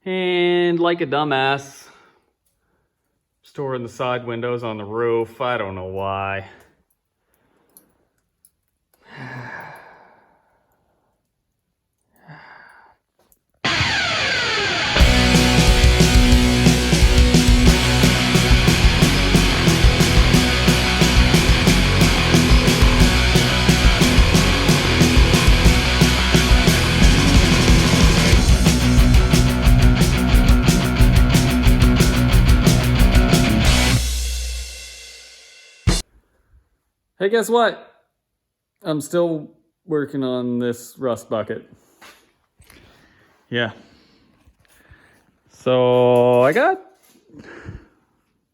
And like a dumbass, storing the side windows on the roof. I don't know why. Hey, guess what? I'm still working on this rust bucket. Yeah. So I got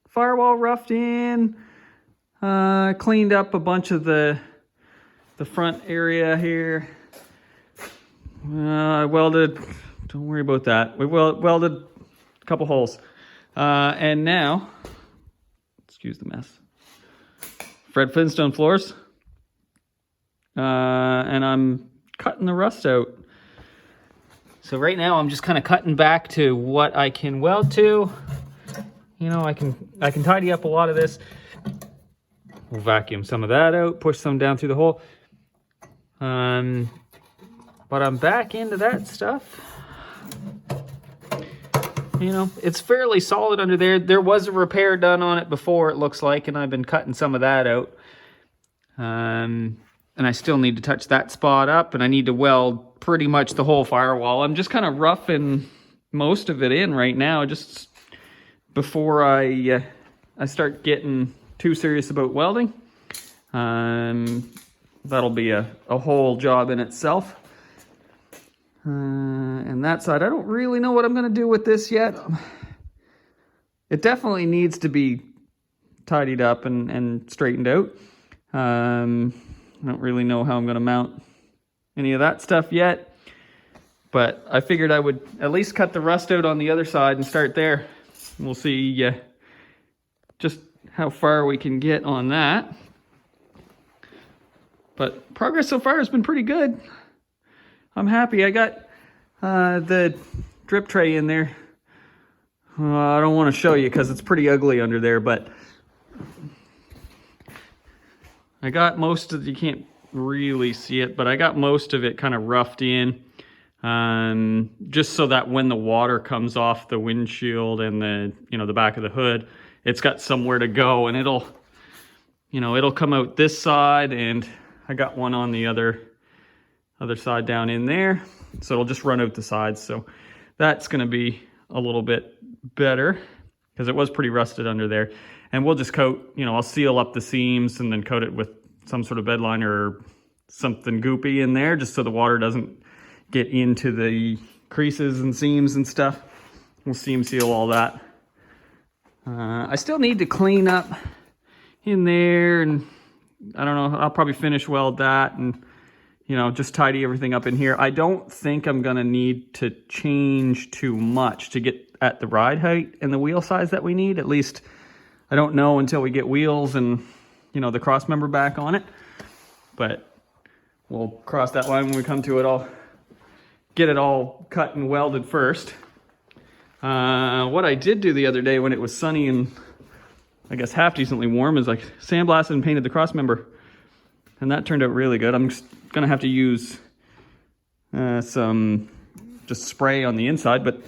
firewall roughed in, cleaned up a bunch of the front area here. I welded, don't worry about that. We welded a couple holes. And now, excuse the mess. Fred Flintstone floors, and I'm cutting the rust out. So right now I'm just kind of cutting back to what I can weld to. You know, I can tidy up a lot of this. We'll vacuum some of that out, push some down through the hole. But I'm back into that stuff. You know, it's fairly solid under there. There was a repair done on it before, it looks like, and I've been cutting some of that out. And I still need to touch that spot up, and I need to weld pretty much the whole firewall. I'm just kind of roughing most of it in right now, just before I start getting too serious about welding. That'll be a whole job in itself. And that side, I don't really know what I'm going to do with this yet. It definitely needs to be tidied up and straightened out. I don't really know how I'm going to mount any of that stuff yet. But I figured I would at least cut the rust out on the other side and start there. We'll see just how far we can get on that. But progress so far has been pretty good. I'm happy. I got the drip tray in there. I don't want to show you because it's pretty ugly under there, but I got most of, you can't really see it, but I got most of it kind of roughed in, just so that when the water comes off the windshield and the back of the hood, it's got somewhere to go, and it'll come out this side, and I got one on the other side down in there, so it'll just run out the sides. So that's going to be a little bit better because it was pretty rusted under there. And we'll just coat, I'll seal up the seams and then coat it with some sort of bed liner or something goopy in there, just so the water doesn't get into the creases and seams and stuff. We'll seam seal all that. I still need to clean up in there, and I don't know, I'll probably finish weld that and just tidy everything up in here. I don't think I'm gonna need to change too much to get at the ride height and the wheel size that we need. At least I don't know until we get wheels and the cross member back on it. But we'll cross that line when we come to it. I'll get it all cut and welded first. What I did do the other day when it was sunny and I guess half decently warm is like sandblasted and painted the cross member. And that turned out really good. I'm just gonna have to use some just spray on the inside, but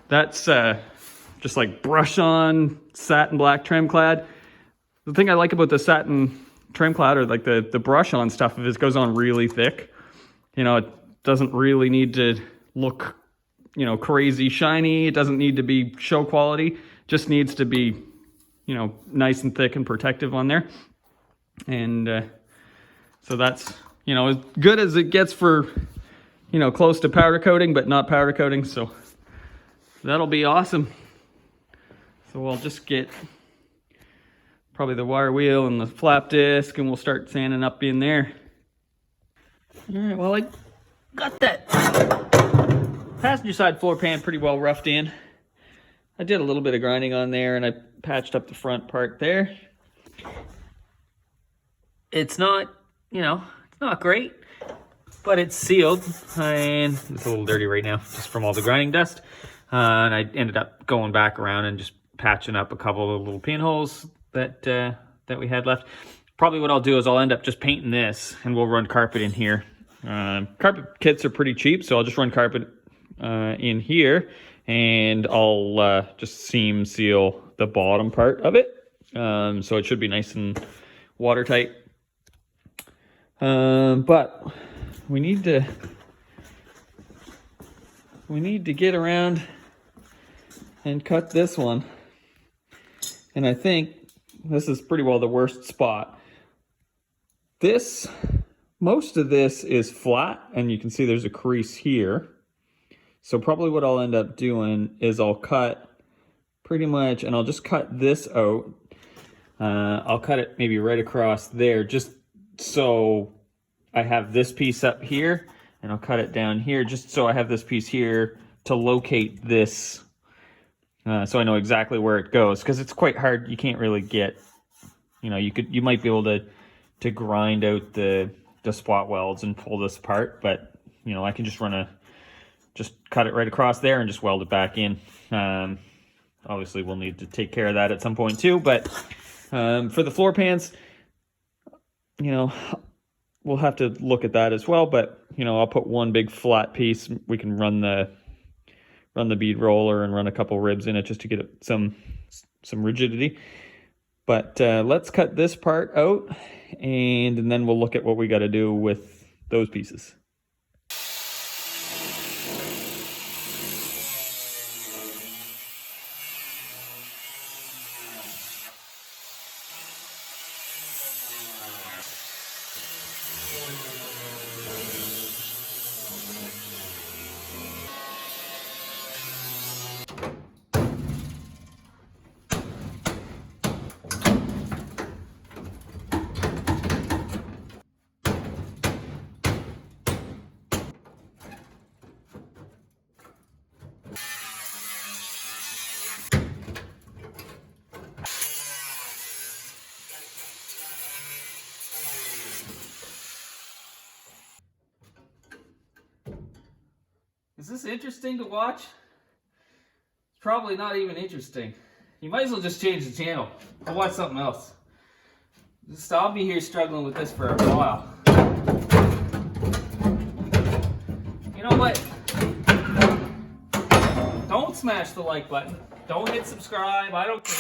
that's just like brush on satin black trim clad. The thing I like about the satin trim clad, or like the brush on stuff, is it goes on really thick. It doesn't really need to look crazy shiny. It doesn't need to be show quality. Just needs to be nice and thick and protective on there. And so that's as good as it gets for close to powder coating, but not powder coating. So that'll be awesome. So we'll just get probably the wire wheel and the flap disc, and we'll start sanding up in there. All right, well, I got that passenger side floor pan pretty well roughed in. I did a little bit of grinding on there, and I patched up the front part there. It's not, it's not great, but it's sealed, and it's a little dirty right now just from all the grinding dust. And I ended up going back around and just patching up a couple of little pinholes that that we had left. Probably what I'll do is I'll end up just painting this, and we'll run carpet in here. Carpet kits are pretty cheap, so I'll just run carpet in here, and I'll just seam seal the bottom part of it. So it should be nice and watertight. But we need to get around and cut this one. And I think this is pretty well the worst spot. Most of this is flat, and you can see there's a crease here. So probably what I'll end up doing is I'll cut pretty much, and I'll just cut this out. I'll cut it maybe right across there, just so I have this piece up here, and I'll cut it down here, just so I have this piece here to locate this, so I know exactly where it goes, because it's quite hard. You can't really get, you might be able to grind out the spot welds and pull this apart, but I can just cut it right across there and just weld it back in. Obviously we'll need to take care of that at some point too, but for the floor pans, we'll have to look at that as well. But I'll put one big flat piece. We can run the bead roller and run a couple ribs in it just to get it some rigidity. But let's cut this part out, and then we'll look at what we got to do with those pieces. Is this interesting to watch? It's probably not even interesting. You might as well just change the channel. I'll watch something else. I'll be here struggling with this for a while. You know what? Don't smash the like button. Don't hit subscribe. I don't care.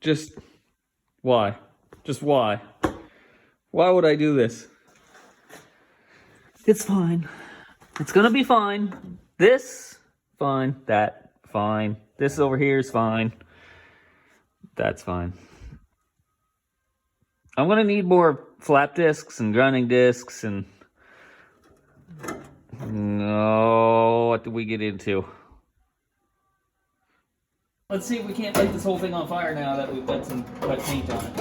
Just why? Just why? Why would I do this? It's fine. It's gonna be fine. This, fine. That, fine. This over here is fine. That's fine. I'm gonna need more flap discs and grinding discs and... No, what did we get into? Let's see if we can't light this whole thing on fire now that we've got some wet paint on it.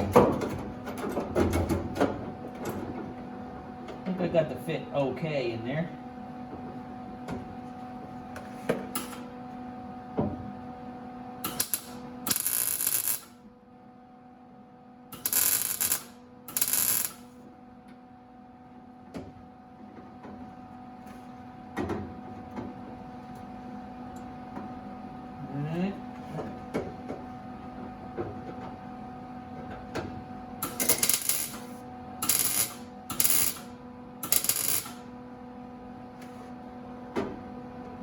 I think I got the fit okay in there.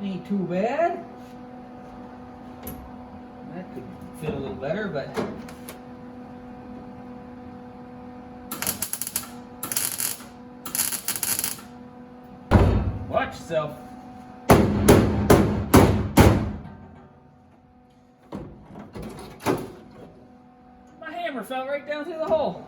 Ain't too bad. That could fit a little better, but watch yourself. My hammer fell right down through the hole.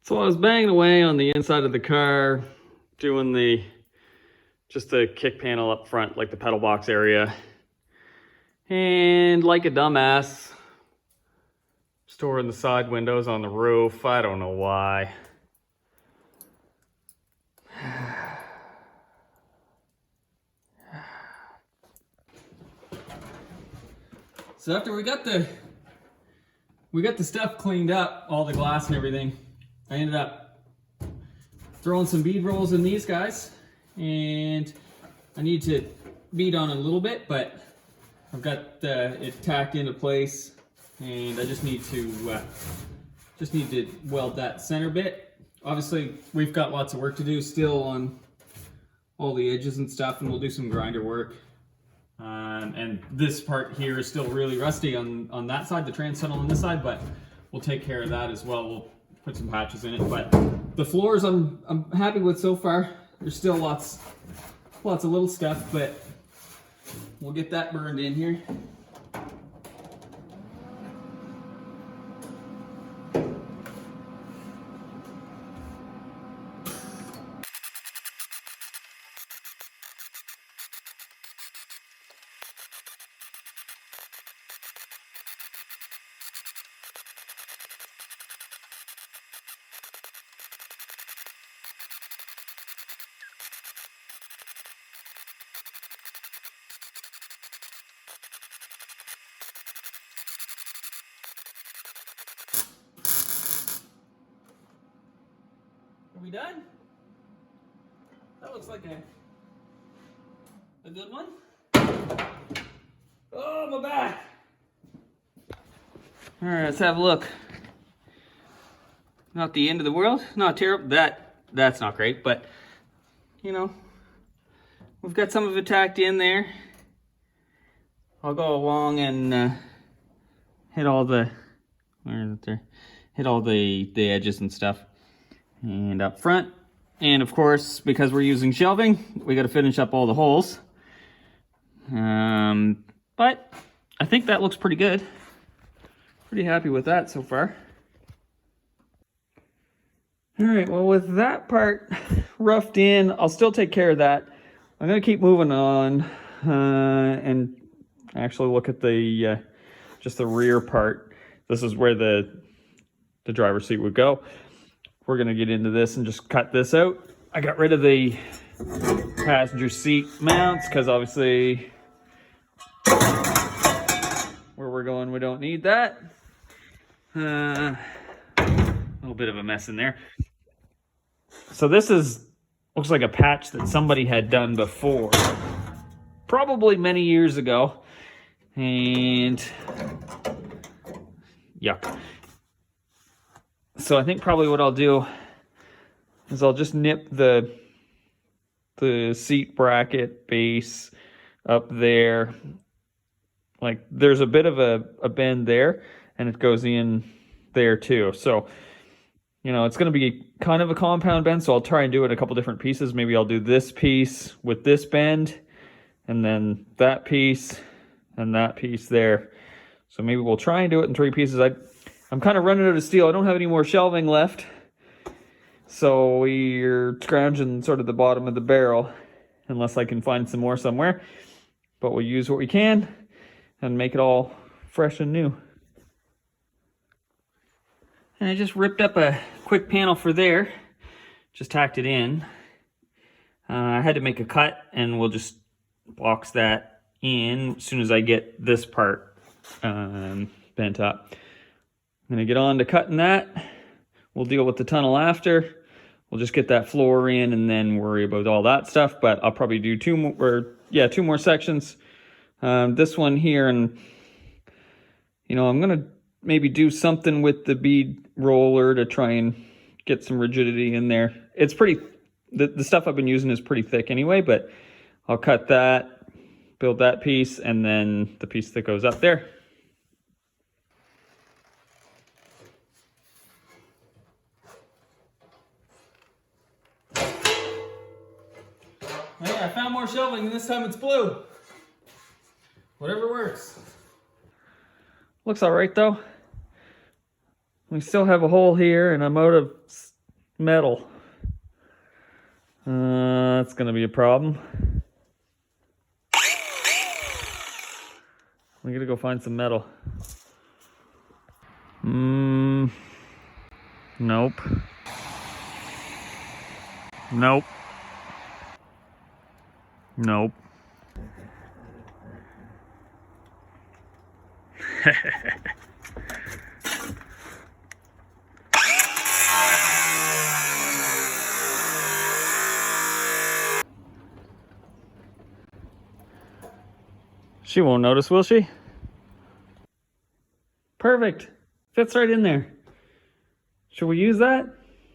So I was banging away on the inside of the car, doing just the kick panel up front, like the pedal box area. And like a dumbass, storing the side windows on the roof. I don't know why. So after we got the stuff cleaned up, all the glass and everything, I ended up throwing some bead rolls in these guys, and I need to bead on a little bit, but I've got it tacked into place, and I just need to weld that center bit. Obviously, we've got lots of work to do still on all the edges and stuff, and we'll do some grinder work. And this part here is still really rusty on that side, the trans tunnel on this side, but we'll take care of that as well. We'll put some patches in it, but the floors I'm happy with so far. There's still lots of little stuff, but we'll get that burned in here. Are we done? That looks like a good one. Oh, my back. All right, let's have a look. Not the end of the world. Not terrible. That's not great, but you know, we've got some of it tacked in there. I'll go along and hit all the edges and stuff. And up front, and of course, because we're using shelving, we got to finish up all the holes. But I think that looks pretty good. Pretty happy with that so far. All right, well, with that part roughed in, I'll still take care of that. I'm gonna keep moving on and actually look at the just the rear part. This is where the driver's seat would go. We're gonna get into this and just cut this out. I got rid of the passenger seat mounts because obviously where we're going, we don't need that. A little bit of a mess in there. So this looks like a patch that somebody had done before, probably many years ago, and yuck. So I think probably what I'll do is I'll just nip the seat bracket base up there. Like there's a bit of a bend there, and it goes in there too. So, you know, it's going to be kind of a compound bend, so I'll try and do it in a couple different pieces. Maybe I'll do this piece with this bend, and then that piece, and that piece there. So maybe we'll try and do it in 3 pieces. I'm kind of running out of steel. I don't have any more shelving left. So we're scrounging sort of the bottom of the barrel, unless I can find some more somewhere. But we'll use what we can and make it all fresh and new. And I just ripped up a quick panel for there. Just tacked it in. I had to make a cut, and we'll just box that in as soon as I get this part bent up. I'm gonna get on to cutting that. We'll deal with the tunnel after. We'll just get that floor in and then worry about all that stuff. But I'll probably do 2 more sections. This one here, and you know, I'm gonna maybe do something with the bead roller to try and get some rigidity in there. It's pretty, the stuff I've been using is pretty thick anyway, but I'll cut that, build that piece, and then the piece that goes up there. Yeah, I found more shelving, and this time it's blue. Whatever works. Looks all right though. We still have a hole here, and I'm out of metal. That's gonna be a problem. We gotta go find some metal. Nope. Nope. Nope. She won't notice, will she? Perfect. Fits right in there. Should we use that?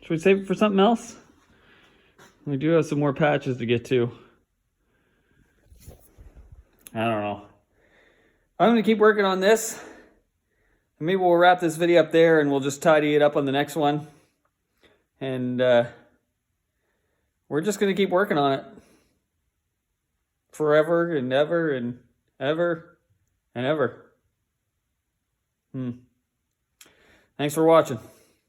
Should we save it for something else? We do have some more patches to get to. I don't know. I'm going to keep working on this. Maybe we'll wrap this video up there and we'll just tidy it up on the next one. And we're just going to keep working on it. Forever and ever and ever and ever. Thanks for watching.